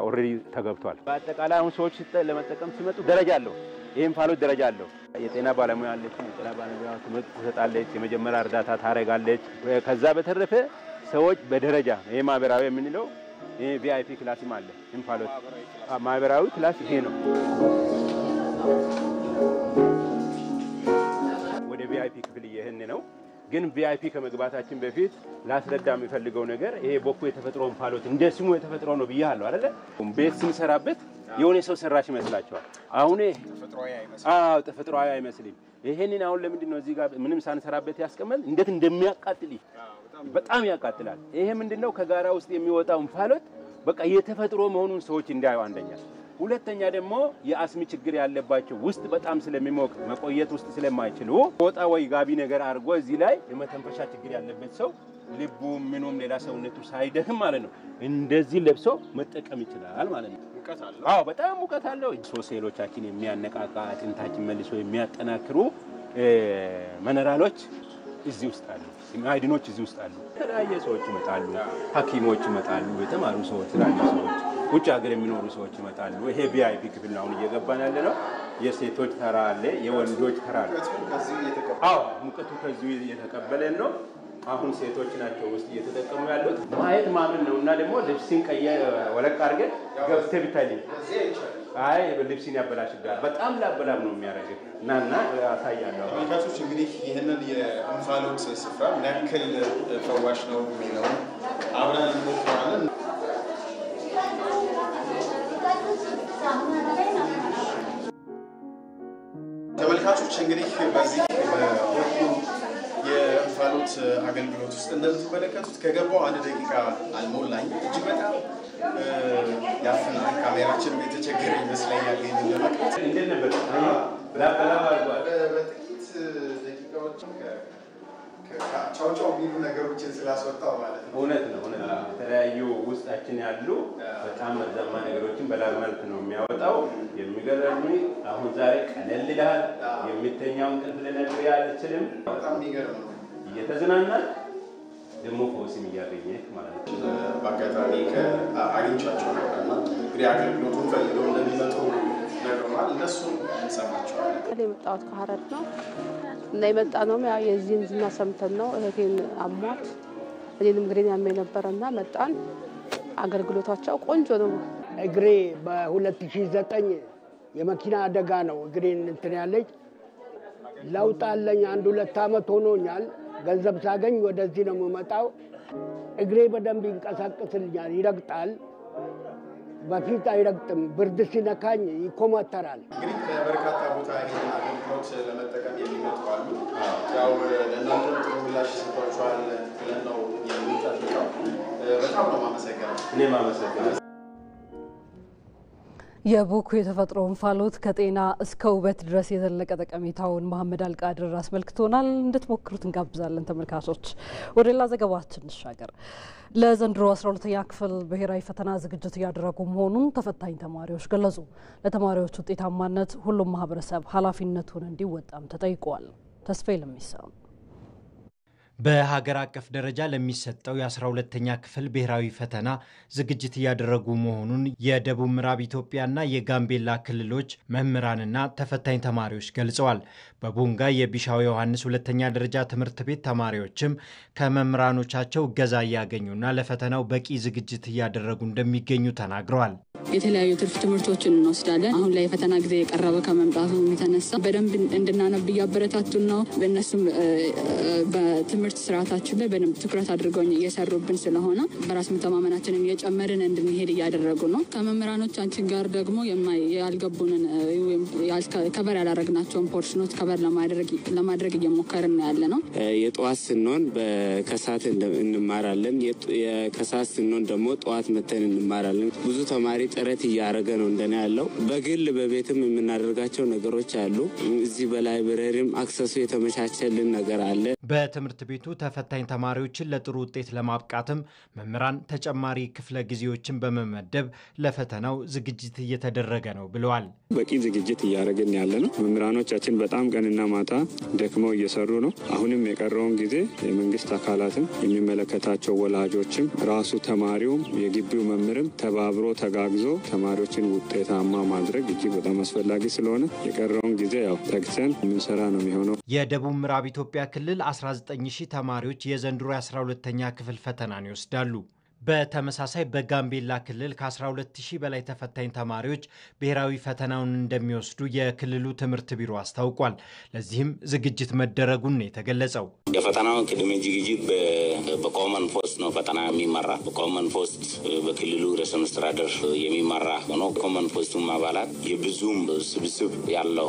ኦልሬዲ ተገብቷል። በአጠቃላይ አሁን ሰዎች ለመጠቀም ሲመጡ ደረጃ አለው። ይህ እንፋሎት ደረጃ አለው። የጤና ባለሙያ አለች። የጤና ባለሙያ ትምህርት ትሰጣለች። የመጀመሪያ እርዳታ ታደርጋለች። ከዛ በተረፈ ሰዎች በደረጃ ይሄ ማህበራዊ የምንለው ይሄ ቪአይፒ ክላስም አለ። እንፋሎት ማህበራዊ ክላስ ይሄ ነው። ወደ ቪአይፒ ክፍል ይሄን ነው። ግን ቪአይፒ ከመግባታችን በፊት ላስረዳ የሚፈልገው ነገር ይሄ ቦኮ የተፈጥሮ እንፋሎት እንደ ስሙ የተፈጥሮ ነው ብያለሁ አይደለ? ቤት ስንሰራበት የሆነ ሰው ሰራሽ ይመስላችኋል። አሁን ተፈጥሯዊ አይመስልም። ይሄንን አሁን ለምንድን ነው እዚህ ጋር ምንም ሳንሰራበት ያስቀመጥ? እንዴት እንደሚያቃጥል በጣም ያቃጥላል። ይሄ ምንድነው ከጋራ ውስጥ የሚወጣው እንፋሎት በቃ የተፈጥሮ መሆኑን ሰዎች እንዳዩ አንደኛ፣ ሁለተኛ ደግሞ የአስሚ ችግር ያለባቸው ውስጥ በጣም ስለሚሞቅ መቆየት ውስጥ ስለማይችሉ ወጣ ወይ ጋቢ ነገር አድርጎ እዚህ ላይ የመተንፈሻ ችግር ያለበት ሰው ልቡ ምኑም ሌላ ሰውነቱ ሳይደክም ማለት ነው እንደዚህ ለብሶ መጠቀም ይችላል ማለት ነው። ሙቀት አለው። በጣም ሙቀት አለው። ሴሎቻችን የሚያነቃቃ አጥንታችን መልሶ የሚያጠናክሩ ሚነራሎች እዚህ ውስጥ አሉ። ማዕድኖች እዚህ ውስጥ አሉ። የተለያየ ሰዎች ይመጣሉ። ሐኪሞች ይመጣሉ። የተማሩ ሰዎች፣ ትላልቅ ሰዎች፣ ውጭ ሀገር የሚኖሩ ሰዎች ይመጣሉ። ይሄ ቪአይፒ ክፍል ነው አሁን እየገባን ያለ ነው። የሴቶች ተራ አለ፣ የወንዶች ተራ አለ። ሙቀቱ ከዚህ እየተቀበለን ነው። አሁን ሴቶች ናቸው ውስጥ እየተጠቀሙ ያሉት። ማየት ማመን ነው እና ደግሞ ልብስን ወለቅ አድርገን ገብተህ ብታይ አይ ልብስን ያበላሽጋል። በጣም ላበላብ ነው የሚያደርገው። እና አሳያለሁ። ተመልካቾች እንግዲህ ይህንን የእንፋሎት ስፍራ ምን ያክል ፈዋሽ ነው የሚለውን አብረን እንሞክራለን። ተመልካቾች እንግዲህ በዚህ የእንፋሎት የእንፋሎት አገልግሎት ውስጥ እንደምትመለከቱት ከገባው 1 ደቂቃ አልሞላኝ እጅግ በጣም ያፈናል። ካሜራችንም የተቸገረ ይመስለኛል ይሄንን ለመቅረጽ እንዴት ነበር? በጥቂት ደቂቃዎች ቻው የሚሉ ነገሮችን ስላስወጣው ማለት ነው። እውነት ነው። የተለያዩ ውስጣችን ያሉ በጣም መርዛማ ነገሮችን በላብ መልክ ነው የሚያወጣው። የሚገርም አሁን ዛሬ ቀለል ይላል። የሚተኛው እንቅልፍ ልነግርህ አልችልም። በጣም የሚገርም ነው። እየተዝናናል ደግሞ ፈውስም እያገኘህ ማለት ነው። በአጋጣሚ አግኝቻቸው ነበርና እንግዲህ አገልግሎቱን ፈልገው እንደሚመጡ ነግረዋል። እነሱን እንሰማቸዋለን። የመጣሁት ከሀረር ነው እና የመጣ ነው የዚህን ዝና ሰምተን ነው። እህቴን አሟት እኔንም እግሬን ያመኝ ነበርና መጣን። አገልግሎታቸው ቆንጆ ነው። እግሬ በ2009 የመኪና አደጋ ነው እግሬን እንትን ያለኝ። ለውጥ አለኝ። 1-2 አመት ሆኖኛል። ገንዘብ ሳገኝ ወደዚህ ነው የምመጣው። እግሬ በደንብ ይንቀሳቀስልኛል፣ ይረግጣል። በፊት አይረግጥም። ብርድ ሲነካኝ ይኮማተራል። እንግዲህ ከበርካታ ቦታ ይሄን አገልግሎት ለመጠቀም የሚመጡ አሉ። ያው ለእናንተ ጥሩ ምላሽ ሰጥቷችኋል ብለን ነው የምንጠብቀው። በጣም ነው የማመሰግነው። እኔም አመሰግናለሁ። የቦኩ የተፈጥሮ እንፋሎት ከጤና እስከ ውበት ድረስ የዘለቀ ጠቀሜታውን መሐመድ አልቃድር አስመልክቶናል። እንድትሞክሩት እንጋብዛለን ተመልካቾች። ወደ ሌላ ዘገባችን እንሻገር። ለዘንድሮ 12ኛ ክፍል ብሔራዊ ፈተና ዝግጅት እያደረጉ መሆኑን ተፈታኝ ተማሪዎች ገለጹ። ለተማሪዎች ውጤታማነት ሁሉም ማህበረሰብ ኃላፊነቱን እንዲወጣም ተጠይቋል። ተስፋዬ ለሚሳው በሀገር አቀፍ ደረጃ ለሚሰጠው የ12ኛ ክፍል ብሔራዊ ፈተና ዝግጅት እያደረጉ መሆኑን የደቡብ ምዕራብ ኢትዮጵያና የጋምቤላ ክልሎች መምህራንና ተፈታኝ ተማሪዎች ገልጸዋል። በቦንጋ የቢሻው ዮሐንስ ሁለተኛ ደረጃ ትምህርት ቤት ተማሪዎችም ከመምህራኖቻቸው እገዛ እያገኙና ለፈተናው በቂ ዝግጅት እያደረጉ እንደሚገኙ ተናግረዋል። የተለያዩ ትርፍ ትምህርቶችን እንወስዳለን። አሁን ላይ የፈተና ጊዜ የቀረበ ከመምጣቱ የተነሳ በደንብ እንድናነብ እያበረታቱን ነው። በእነሱም በትምህርት ስርዓታችን ላይ በደንብ ትኩረት አድርገው እየሰሩብን ስለሆነ በራስ መተማመናችንን እየጨመርን እንድንሄድ እያደረጉ ነው። ከመምህራኖቻችን ጋር ደግሞ ያልገቡንን ከበር ያላረግናቸውን ፖርሽኖች ከበር ለማድረግ እየሞከርን ያለ ነው። የጠዋት ስንሆን ከሰዓት እንማራለን። ከሰዓት ስንሆን ደግሞ ጠዋት መተን እንማራለን። ብዙ ተማሪ ጥረት እያደረገ ነው እንደኔ ያለው። በግል በቤትም የምናደርጋቸው ነገሮች አሉ። እዚህ በላይብረሪም አክሰሱ የተመቻቸልን ነገር አለ። በትምህርት ቤቱ ተፈታኝ ተማሪዎችን ለጥሩ ውጤት ለማብቃትም መምህራን ተጨማሪ ክፍለ ጊዜዎችን በመመደብ ለፈተናው ዝግጅት እየተደረገ ነው ብለዋል። በቂ ዝግጅት እያደረግን ያለ ነው። መምህራኖቻችን በጣም ቀንና ማታ ደክመው እየሰሩ ነው። አሁንም የቀረውን ጊዜ የመንግስት አካላትም የሚመለከታቸው ወላጆችም ራሱ ተማሪውም የግቢው መምህርም ተባብሮ ተጋግዞ ተማሪዎችን ውጤታማ ማድረግ እጅግ በጣም አስፈላጊ ስለሆነ የቀረውን ጊዜ ያው ተግተን የምንሰራ ነው የሚሆነው። የደቡብ ምዕራብ ኢትዮጵያ ክልል 19000 ተማሪዎች የዘንድሮ 12ኛ ክፍል ፈተናን ይወስዳሉ። በተመሳሳይ በጋምቤላ ክልል ከ12000 በላይ ተፈታኝ ተማሪዎች ብሔራዊ ፈተናውን እንደሚወስዱ የክልሉ ትምህርት ቢሮ አስታውቋል። ለዚህም ዝግጅት መደረጉን የተገለጸው የፈተናው ቅድመ ዝግጅት በኮመን ፖስት ነው ፈተና የሚመራ። በኮመን ፖስት በክልሉ ርዕሰ መስተዳድር የሚመራ ሆኖ ኮመን ፖስቱም አባላት የብዙም ስብስብ ያለው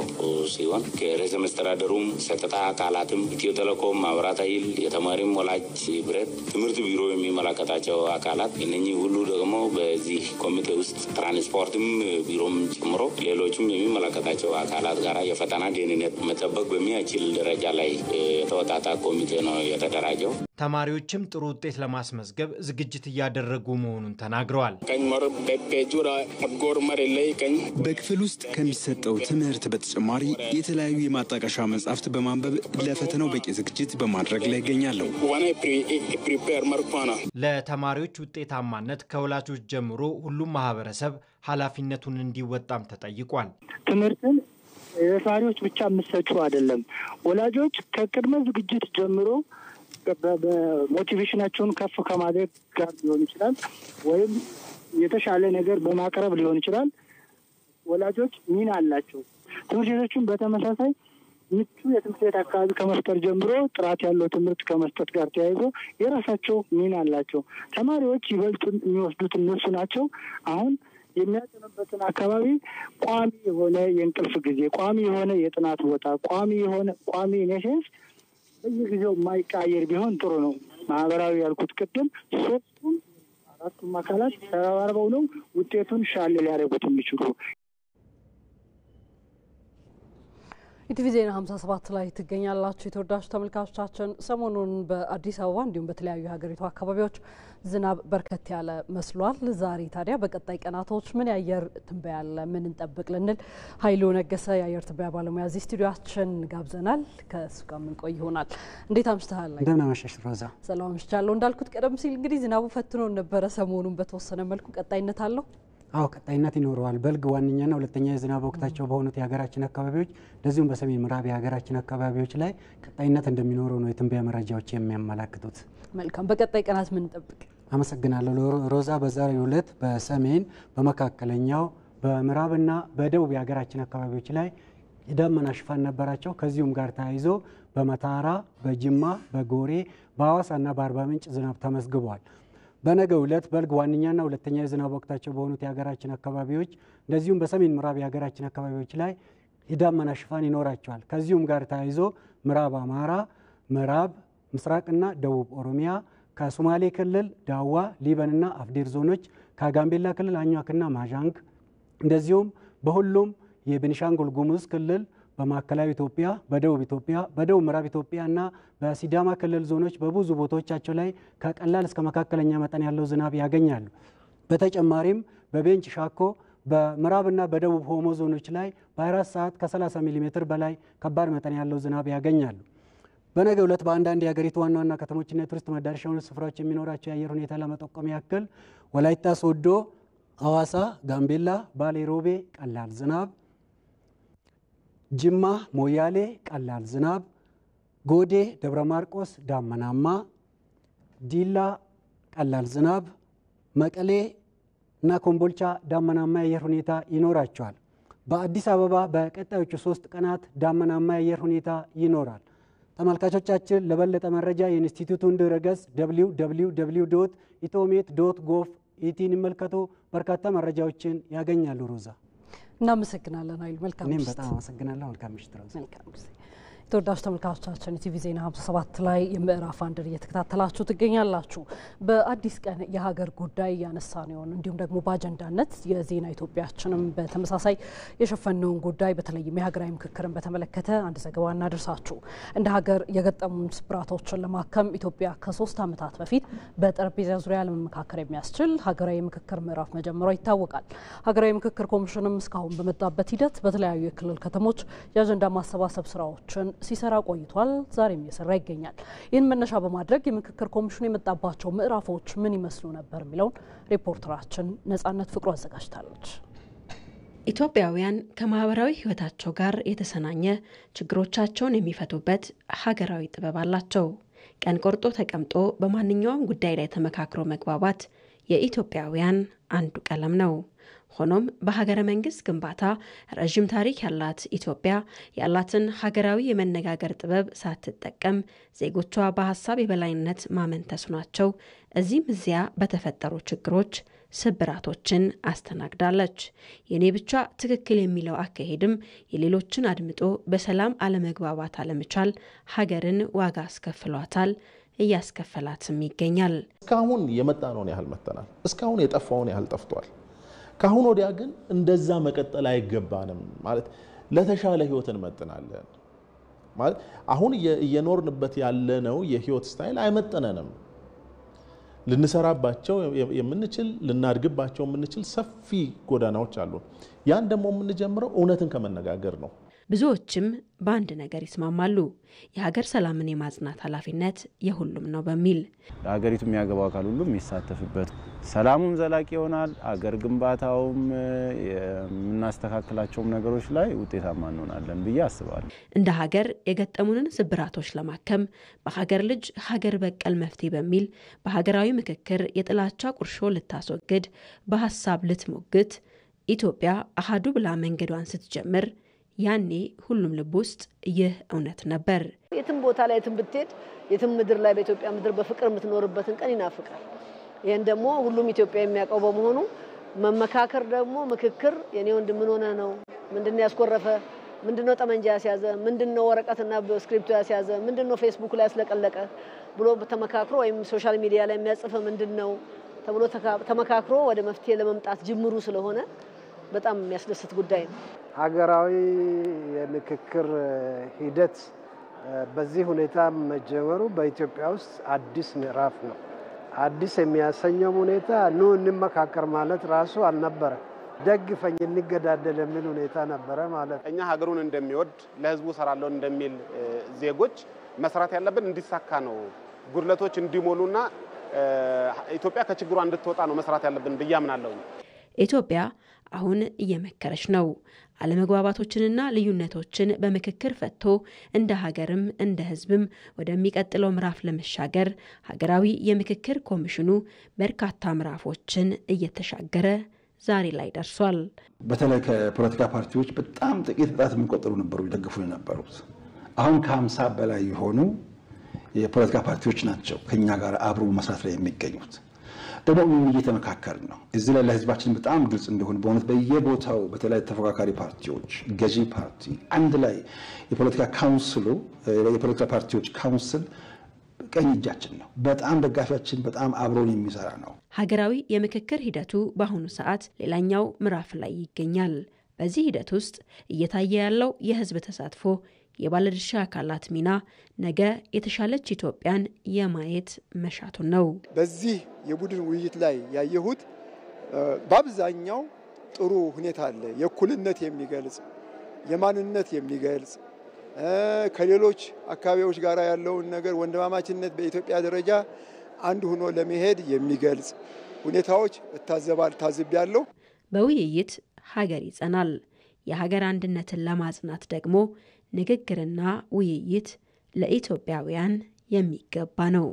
ሲሆን ከርዕሰ መስተዳድሩም ጸጥታ አካላትም ኢትዮ ቴሌኮም፣ መብራት ኃይል፣ የተማሪም ወላጅ ህብረት፣ ትምህርት ቢሮ የሚመለከታቸው አካላት እነኚህ ሁሉ ደግሞ በዚህ ኮሚቴ ውስጥ ትራንስፖርትም ቢሮም ጨምሮ ሌሎችም የሚመለከታቸው አካላት ጋር የፈተና ደህንነት መጠበቅ በሚያስችል ደረጃ ላይ የተወጣጣ ኮሚቴ ነው የተደራጀው። ተማሪዎችም ጥሩ ውጤት ለማስመዝገብ ዝግጅት እያደረጉ መሆኑን ተናግረዋል። በክፍል ውስጥ ከሚሰጠው ትምህርት በተጨማሪ የተለያዩ የማጣቀሻ መጻሕፍት በማንበብ ለፈተናው በቂ ዝግጅት በማድረግ ላይ ይገኛሉ። ለተማሪዎች ውጤታማነት ከወላጆች ጀምሮ ሁሉም ማህበረሰብ ኃላፊነቱን እንዲወጣም ተጠይቋል። ትምህርትን የተማሪዎች ብቻ የምትሰጩ አይደለም። ወላጆች ከቅድመ ዝግጅት ጀምሮ በሞቲቬሽናቸውን ከፍ ከማድረግ ጋር ሊሆን ይችላል፣ ወይም የተሻለ ነገር በማቅረብ ሊሆን ይችላል። ወላጆች ሚና አላቸው። ትምህርት ቤቶቹም በተመሳሳይ ምቹ የትምህርት ቤት አካባቢ ከመፍጠር ጀምሮ ጥራት ያለው ትምህርት ከመስጠት ጋር ተያይዞ የራሳቸው ሚና አላቸው። ተማሪዎች ይበልጡን የሚወስዱት እነሱ ናቸው። አሁን የሚያጠኑበትን አካባቢ ቋሚ የሆነ የእንቅልፍ ጊዜ፣ ቋሚ የሆነ የጥናት ቦታ፣ ቋሚ ኔሴንስ በየጊዜው የማይቀያየር ቢሆን ጥሩ ነው። ማህበራዊ ያልኩት ቅድም ሶስቱም አራቱም አካላት ተረባርበው ነው ውጤቱን ሻል ሊያደርጉት የሚችሉ። ኢቲቪ ዜና 57 ላይ ትገኛላችሁ። የተወዳጁ ተመልካቾቻችን ሰሞኑን በአዲስ አበባ እንዲሁም በተለያዩ የሀገሪቱ አካባቢዎች ዝናብ በርከት ያለ መስሏል። ዛሬ ታዲያ በቀጣይ ቀናቶች ምን የአየር ትንበያ አለ፣ ምን እንጠብቅ ልንል ኃይሉ ነገሰ የአየር ትንበያ ባለሙያ እዚህ ስቱዲዮአችን ጋብዘናል። ከእሱ ጋር ምን ቆይ ይሆናል። እንዴት አምሽተሃል? እንደምን አመሸሽ ሮዛ? ሰላም አምሽቻለሁ። እንዳልኩት ቀደም ሲል እንግዲህ ዝናቡ ፈትኖ ነበረ። ሰሞኑን በተወሰነ መልኩ ቀጣይነት አለው? አዎ ቀጣይነት ይኖረዋል። በልግ ዋነኛና ሁለተኛ የዝናብ ወቅታቸው በሆኑት የሀገራችን አካባቢዎች እንደዚሁም በሰሜን ምዕራብ የሀገራችን አካባቢዎች ላይ ቀጣይነት እንደሚኖረው ነው የትንበያ መረጃዎች የሚያመላክቱት። መልካም። በቀጣይ ቀናት ምን እንጠብቅ? አመሰግናለሁ ሮዛ። በዛሬው ዕለት በሰሜን በመካከለኛው በምዕራብና በደቡብ የሀገራችን አካባቢዎች ላይ የደመና ሽፋን ነበራቸው። ከዚሁም ጋር ተያይዞ በመታራ፣ በጅማ፣ በጎሬ፣ በሐዋሳና በአርባ ምንጭ ዝናብ ተመዝግቧል። በነገው ዕለት በልግ ዋነኛና ሁለተኛ የዝናብ ወቅታቸው በሆኑት የሀገራችን አካባቢዎች እንደዚሁም በሰሜን ምዕራብ የሀገራችን አካባቢዎች ላይ የደመና ሽፋን ይኖራቸዋል። ከዚሁም ጋር ተያይዞ ምዕራብ አማራ፣ ምዕራብ ምስራቅና ደቡብ ኦሮሚያ፣ ከሶማሌ ክልል ዳዋ፣ ሊበንና አፍዴር ዞኖች፣ ከጋምቤላ ክልል አኟክና ማዣንግ እንደዚሁም በሁሉም የቤኒሻንጉል ጉሙዝ ክልል በማዕከላዊ ኢትዮጵያ፣ በደቡብ ኢትዮጵያ፣ በደቡብ ምዕራብ ኢትዮጵያና በሲዳማ ክልል ዞኖች በብዙ ቦታዎቻቸው ላይ ከቀላል እስከ መካከለኛ መጠን ያለው ዝናብ ያገኛሉ። በተጨማሪም በቤንች ሻኮ በምዕራብና በደቡብ ኦሞ ዞኖች ላይ በ24 ሰዓት ከ30 ሚሊ ሜትር በላይ ከባድ መጠን ያለው ዝናብ ያገኛሉ። በነገው ዕለት በአንዳንድ የሀገሪቱ ዋና ዋና ከተሞችና የቱሪስት መዳረሻ ስፍራዎች የሚኖራቸው የአየር ሁኔታ ለመጠቆም ያክል ወላይታ ሶዶ፣ ሐዋሳ፣ ጋምቤላ፣ ባሌ ሮቤ ቀላል ዝናብ፣ ጅማ ሞያሌ ቀላል ዝናብ፣ ጎዴ ደብረ ማርቆስ ዳመናማ፣ ዲላ ቀላል ዝናብ፣ መቀሌ እና ኮምቦልቻ ዳመናማ የአየር ሁኔታ ይኖራቸዋል። በአዲስ አበባ በቀጣዮቹ 3 ቀናት ዳመናማ የአየር ሁኔታ ይኖራል። ተመልካቾቻችን ለበለጠ መረጃ የኢንስቲትዩቱን ድረገጽ www.itomet.gov.ኢቲን ይመልከቱ። በርካታ መረጃዎችን ያገኛሉ። ሮዛ እናመሰግናለን። ኃይሉ መልካም ምሽት። እኔም በጣም አመሰግናለሁ። መልካም ምሽት ሮዛ። መልካም ጊዜ። ተወዳጅ ተመልካቾቻችን ኢቲቪ ዜና 57 ላይ የምዕራፍ አንድን እየተከታተላችሁ ትገኛላችሁ። በአዲስ ቀን የሀገር ጉዳይ ያነሳ ነው እንዲሁም ደግሞ በአጀንዳነት የዜና ኢትዮጵያችንም በተመሳሳይ የሸፈነውን ጉዳይ በተለይም የሀገራዊ ምክክርን በተመለከተ አንድ ዘገባ እናደርሳችሁ። እንደ ሀገር የገጠሙን ስብራቶችን ለማከም ኢትዮጵያ ከ3 ዓመታት በፊት በጠረጴዛ ዙሪያ ለመመካከር የሚያስችል ሀገራዊ ምክክር ምዕራፍ መጀመሯ ይታወቃል። ሀገራዊ ምክክር ኮሚሽንም እስካሁን በመጣበት ሂደት በተለያዩ የክልል ከተሞች የአጀንዳ ማሰባሰብ ስራዎችን ሲሰራ ቆይቷል። ዛሬም እየሰራ ይገኛል። ይህን መነሻ በማድረግ የምክክር ኮሚሽኑ የመጣባቸው ምዕራፎች ምን ይመስሉ ነበር የሚለውን ሪፖርተራችን ነጻነት ፍቅሩ አዘጋጅታለች። ኢትዮጵያውያን ከማህበራዊ ህይወታቸው ጋር የተሰናኘ ችግሮቻቸውን የሚፈቱበት ሀገራዊ ጥበብ አላቸው። ቀን ቆርጦ ተቀምጦ በማንኛውም ጉዳይ ላይ ተመካክሮ መግባባት የኢትዮጵያውያን አንዱ ቀለም ነው። ሆኖም በሀገረ መንግስት ግንባታ ረጅም ታሪክ ያላት ኢትዮጵያ ያላትን ሀገራዊ የመነጋገር ጥበብ ሳትጠቀም ዜጎቿ በሀሳብ የበላይነት ማመን ተስኗቸው እዚህም እዚያ በተፈጠሩ ችግሮች ስብራቶችን አስተናግዳለች። የኔ ብቻ ትክክል የሚለው አካሄድም የሌሎችን አድምጦ በሰላም አለመግባባት አለመቻል ሀገርን ዋጋ አስከፍሏታል፣ እያስከፈላትም ይገኛል። እስካሁን የመጣነውን ያህል መተናል። እስካሁን የጠፋውን ያህል ጠፍቷል። ካሁን ወዲያ ግን እንደዛ መቀጠል አይገባንም። ማለት ለተሻለ ህይወት እንመጥናለን ማለት አሁን እየኖርንበት ያለነው የህይወት ስታይል አይመጥነንም። ልንሰራባቸው የምንችል ልናድግባቸው የምንችል ሰፊ ጎዳናዎች አሉ። ያን ደግሞ የምንጀምረው እውነትን ከመነጋገር ነው። ብዙዎችም በአንድ ነገር ይስማማሉ። የሀገር ሰላምን የማጽናት ኃላፊነት የሁሉም ነው በሚል ሀገሪቱ የሚያገባው አካል ሁሉ የሚሳተፍበት ሰላሙም ዘላቂ ይሆናል። ሀገር ግንባታውም የምናስተካክላቸውም ነገሮች ላይ ውጤታማ እንሆናለን ብዬ አስባለሁ። እንደ ሀገር የገጠሙንን ስብራቶች ለማከም በሀገር ልጅ ሀገር በቀል መፍትሄ በሚል በሀገራዊ ምክክር የጥላቻ ቁርሾ ልታስወግድ በሀሳብ ልትሞግት ኢትዮጵያ አሃዱ ብላ መንገዷን ስትጀምር ያኔ ሁሉም ልብ ውስጥ ይህ እውነት ነበር። የትም ቦታ ላይ የትም ብትሄድ የትም ምድር ላይ በኢትዮጵያ ምድር በፍቅር የምትኖርበትን ቀን ይናፍቃል። ይሄን ደግሞ ሁሉም ኢትዮጵያ የሚያውቀው በመሆኑ መመካከር ደግሞ ምክክር የኔ ወንድም ምን ሆነ ነው ምንድነው ያስቆረፈ ምንድነው ጠመንጃ ያስያዘ፣ ምንድነው ወረቀትና ስክሪፕቶ ያስያዘ፣ ምንድነው ፌስቡክ ላይ ያስለቀለቀ ብሎ ተመካክሮ ወይም ሶሻል ሚዲያ ላይ የሚያጽፈ ምንድነው ተብሎ ተመካክሮ ወደ መፍትሄ ለመምጣት ጅምሩ ስለሆነ በጣም የሚያስደስት ጉዳይ ነው። ሀገራዊ የምክክር ሂደት በዚህ ሁኔታ መጀመሩ በኢትዮጵያ ውስጥ አዲስ ምዕራፍ ነው። አዲስ የሚያሰኘው ሁኔታ ነው እንመካከር ማለት ራሱ አልነበረ። ደግፈኝ እንገዳደል የሚል ሁኔታ ነበረ ማለት። እኛ ሀገሩን እንደሚወድ ለህዝቡ ሰራለው እንደሚል ዜጎች መስራት ያለብን እንዲሳካ ነው። ጉድለቶች እንዲሞሉና ኢትዮጵያ ከችግሯ እንድትወጣ ነው መስራት ያለብን ብያምናለሁ። ኢትዮጵያ አሁን እየመከረች ነው። አለመግባባቶችንና ልዩነቶችን በምክክር ፈትቶ እንደ ሀገርም እንደ ህዝብም ወደሚቀጥለው ምዕራፍ ለመሻገር ሀገራዊ የምክክር ኮሚሽኑ በርካታ ምዕራፎችን እየተሻገረ ዛሬ ላይ ደርሷል። በተለይ ከፖለቲካ ፓርቲዎች በጣም ጥቂት ጣት የሚቆጠሩ ነበሩ ይደግፉ የነበሩት። አሁን ከ50 በላይ የሆኑ የፖለቲካ ፓርቲዎች ናቸው ከኛ ጋር አብሮ መስራት ላይ የሚገኙት። ደግሞ እየተመካከርን ነው። እዚህ ላይ ለህዝባችን በጣም ግልጽ እንደሆነ በእውነት በየቦታው በተለይ ተፎካካሪ ፓርቲዎች፣ ገዢ ፓርቲ አንድ ላይ የፖለቲካ ካውንስሉ የፖለቲካ ፓርቲዎች ካውንስል ቀኝ እጃችን ነው። በጣም ደጋፊያችን፣ በጣም አብሮን የሚሰራ ነው። ሀገራዊ የምክክር ሂደቱ በአሁኑ ሰዓት ሌላኛው ምዕራፍ ላይ ይገኛል። በዚህ ሂደት ውስጥ እየታየ ያለው የህዝብ ተሳትፎ፣ የባለድርሻ አካላት ሚና ነገ የተሻለች ኢትዮጵያን የማየት መሻቱን ነው። በዚህ የቡድን ውይይት ላይ ያየሁት በአብዛኛው ጥሩ ሁኔታ አለ። የእኩልነት የሚገልጽ የማንነት የሚገልጽ ከሌሎች አካባቢዎች ጋር ያለውን ነገር ወንድማማችነት በኢትዮጵያ ደረጃ አንድ ሆኖ ለመሄድ የሚገልጽ ሁኔታዎች ታዝቤያለሁ። በውይይት ሀገር ይጸናል። የሀገር አንድነትን ለማጽናት ደግሞ ንግግርና ውይይት ለኢትዮጵያውያን የሚገባ ነው።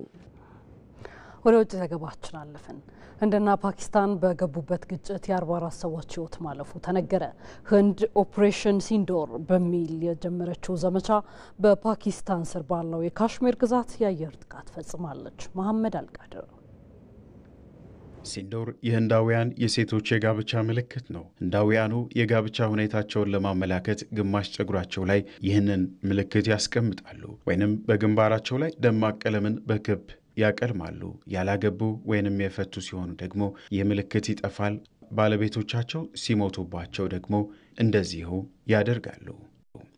ወደ ውጭ ዘገባችን አለፍን። ህንድና ፓኪስታን በገቡበት ግጭት የ44 ሰዎች ህይወት ማለፉ ተነገረ። ህንድ ኦፕሬሽን ሲንዶር በሚል የጀመረችው ዘመቻ በፓኪስታን ስር ባለው የካሽሚር ግዛት የአየር ጥቃት ፈጽማለች። መሐመድ አልቃድር። ሲንዶር የህንዳውያን የሴቶች የጋብቻ ምልክት ነው። ህንዳውያኑ የጋብቻ ሁኔታቸውን ለማመላከት ግማሽ ጸጉራቸው ላይ ይህንን ምልክት ያስቀምጣሉ፣ ወይንም በግንባራቸው ላይ ደማቅ ቀለምን በክብ ያቀልማሉ። ያላገቡ ወይንም የፈቱ ሲሆኑ ደግሞ ይህ ምልክት ይጠፋል። ባለቤቶቻቸው ሲሞቱባቸው ደግሞ እንደዚሁ ያደርጋሉ።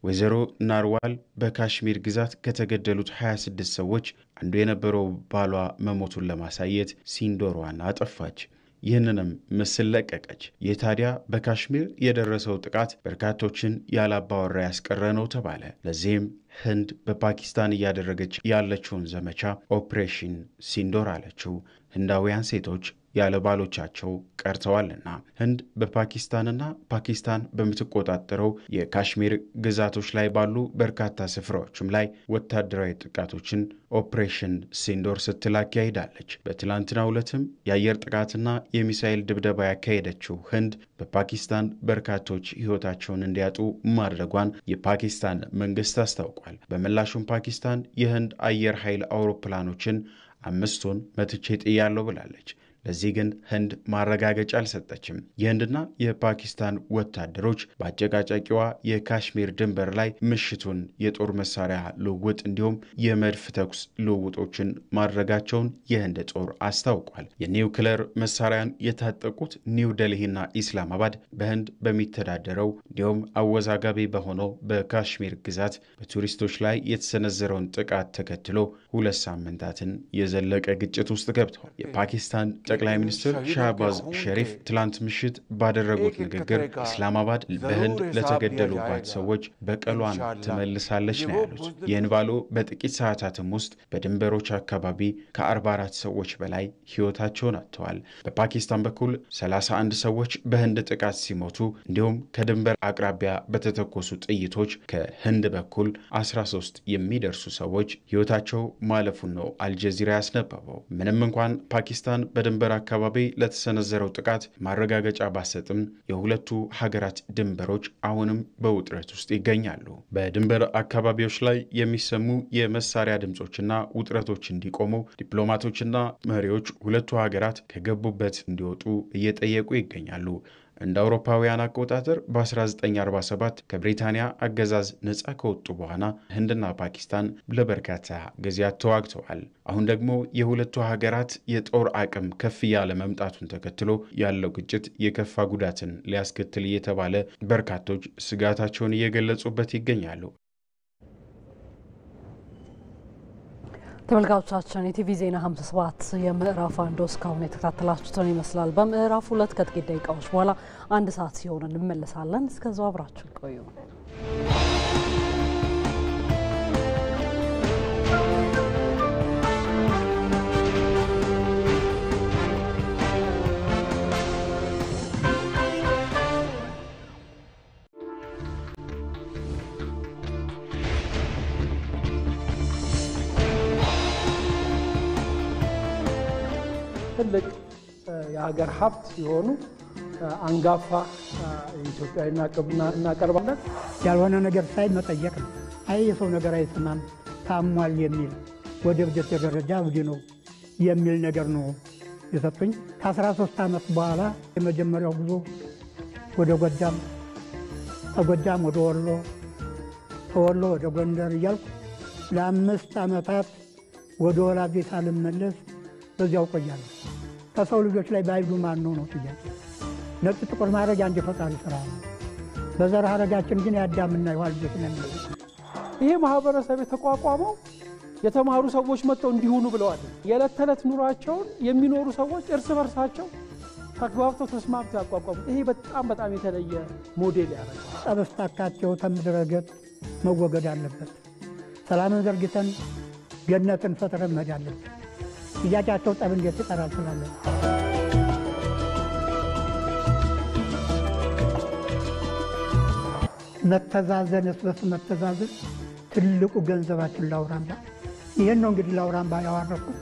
ወይዘሮ ናርዋል በካሽሚር ግዛት ከተገደሉት 26 ሰዎች አንዱ የነበረው ባሏ መሞቱን ለማሳየት ሲንዶሯን አጠፋች። ይህንንም ምስል ለቀቀች። ይህ ታዲያ በካሽሚር የደረሰው ጥቃት በርካቶችን ያላባወራ ያስቀረ ነው ተባለ። ለዚህም ህንድ በፓኪስታን እያደረገች ያለችውን ዘመቻ ኦፕሬሽን ሲንዶር አለችው። ህንዳውያን ሴቶች ያለ ባሎቻቸው ቀርተዋልና ህንድ በፓኪስታንና ፓኪስታን በምትቆጣጠረው የካሽሚር ግዛቶች ላይ ባሉ በርካታ ስፍራዎችም ላይ ወታደራዊ ጥቃቶችን ኦፕሬሽን ሲንዶር ስትል አካሂዳለች። በትላንትናው ዕለትም የአየር ጥቃትና የሚሳኤል ድብደባ ያካሄደችው ህንድ በፓኪስታን በርካቶች ህይወታቸውን እንዲያጡ ማድረጓን የፓኪስታን መንግስት አስታውቋል። በምላሹም ፓኪስታን የህንድ አየር ኃይል አውሮፕላኖችን 5ቱን መትቼ ጥያለሁ ብላለች። ለዚህ ግን ህንድ ማረጋገጫ አልሰጠችም። የህንድና የፓኪስታን ወታደሮች በአጨቃጫቂዋ የካሽሚር ድንበር ላይ ምሽቱን የጦር መሳሪያ ልውውጥ እንዲሁም የመድፍ ተኩስ ልውውጦችን ማድረጋቸውን የህንድ ጦር አስታውቋል። የኒውክሌር መሳሪያን የታጠቁት ኒው ዴልሂና ኢስላማባድ በህንድ በሚተዳደረው እንዲሁም አወዛጋቢ በሆነው በካሽሚር ግዛት በቱሪስቶች ላይ የተሰነዘረውን ጥቃት ተከትሎ 2 ሳምንታትን የዘለቀ ግጭት ውስጥ ገብተዋል። የፓኪስታን ጠቅላይ ሚኒስትር ሻህባዝ ሸሪፍ ትላንት ምሽት ባደረጉት ንግግር ኢስላማባድ በህንድ ለተገደሉባት ሰዎች በቀሏን ትመልሳለች ነው ያሉት። ይህን ባሉ በጥቂት ሰዓታትም ውስጥ በድንበሮች አካባቢ ከ44 ሰዎች በላይ ህይወታቸውን አጥተዋል። በፓኪስታን በኩል 31 ሰዎች በህንድ ጥቃት ሲሞቱ እንዲሁም ከድንበር አቅራቢያ በተተኮሱ ጥይቶች ከህንድ በኩል 13 የሚደርሱ ሰዎች ህይወታቸው ማለፉን ነው አልጀዚራ ያስነበበው። ምንም እንኳን ፓኪስታን በድንበር አካባቢ ለተሰነዘረው ጥቃት ማረጋገጫ ባሰጥም የሁለቱ ሀገራት ድንበሮች አሁንም በውጥረት ውስጥ ይገኛሉ። በድንበር አካባቢዎች ላይ የሚሰሙ የመሳሪያ ድምጾችና ውጥረቶች እንዲቆሙ ዲፕሎማቶችና መሪዎች ሁለቱ ሀገራት ከገቡበት እንዲወጡ እየጠየቁ ይገኛሉ። እንደ አውሮፓውያን አቆጣጠር በ1947 ከብሪታንያ አገዛዝ ነፃ ከወጡ በኋላ ህንድና ፓኪስታን ለበርካታ ጊዜያት ተዋግተዋል። አሁን ደግሞ የሁለቱ ሀገራት የጦር አቅም ከፍ ያለ መምጣቱን ተከትሎ ያለው ግጭት የከፋ ጉዳትን ሊያስከትል እየተባለ በርካቶች ስጋታቸውን እየገለጹበት ይገኛሉ። ተመልካቾቻችን የቲቪ ዜና 57 የምዕራፍ 1 እስካሁን የተከታተላችሁትን ይመስላል። በምዕራፍ 2 ከጥቂት ደቂቃዎች በኋላ 1 ሰዓት ሲሆን እንመለሳለን። እስከዛው አብራችሁን ቆዩ። ትልቅ የሀገር ሀብት የሆኑ አንጋፋ ኢትዮጵያዊና ቅብና እናቀርባለን። ያልሆነ ነገር ሳይ መጠየቅ ነው። አይ የሰው ነገር አይሰማም ታሟል የሚል ወደ እብደት ደረጃ እብድ ነው የሚል ነገር ነው የሰጡኝ። ከ13 ዓመት በኋላ የመጀመሪያው ጉዞ ወደ ጎጃም፣ ከጎጃም ወደ ወሎ፣ ከወሎ ወደ ጎንደር እያልኩ ለ5 ዓመታት ወደ ወላጅ ሳልመለስ በዚያው ቆያለሁ። ከሰው ልጆች ላይ ባይዱ ማን ነው ጥያቄ። ነጭ ጥቁር ማድረግ አንድ ፈጣሪ ስራ ነው። በዘር ሐረጋችን ግን የአዳምና የሔዋን ልጆች ነን። ይሄ ማህበረሰብ የተቋቋመው የተማሩ ሰዎች መጥተው እንዲሆኑ ብለዋል። የዕለት ተዕለት ኑሯቸውን የሚኖሩ ሰዎች እርስ በርሳቸው ተግባብተው ተስማምተው ያቋቋሙት ይሄ በጣም የተለየ ሞዴል ያደርጋል። ጠበስታካቸው ከምድረ ገጽ መወገድ አለበት። ሰላምን ዘርግተን ገነትን ፈጥረን መሄድ አለበት። ጥያቄያቸው ጠብ እንዴት ይቀራል ስላለን መተዛዘን፣ እስበስ መተዛዘን ትልቁ ገንዘባችን ላውራምባ። ይሄን ነው እንግዲህ ላውራምባ ያዋረኩት።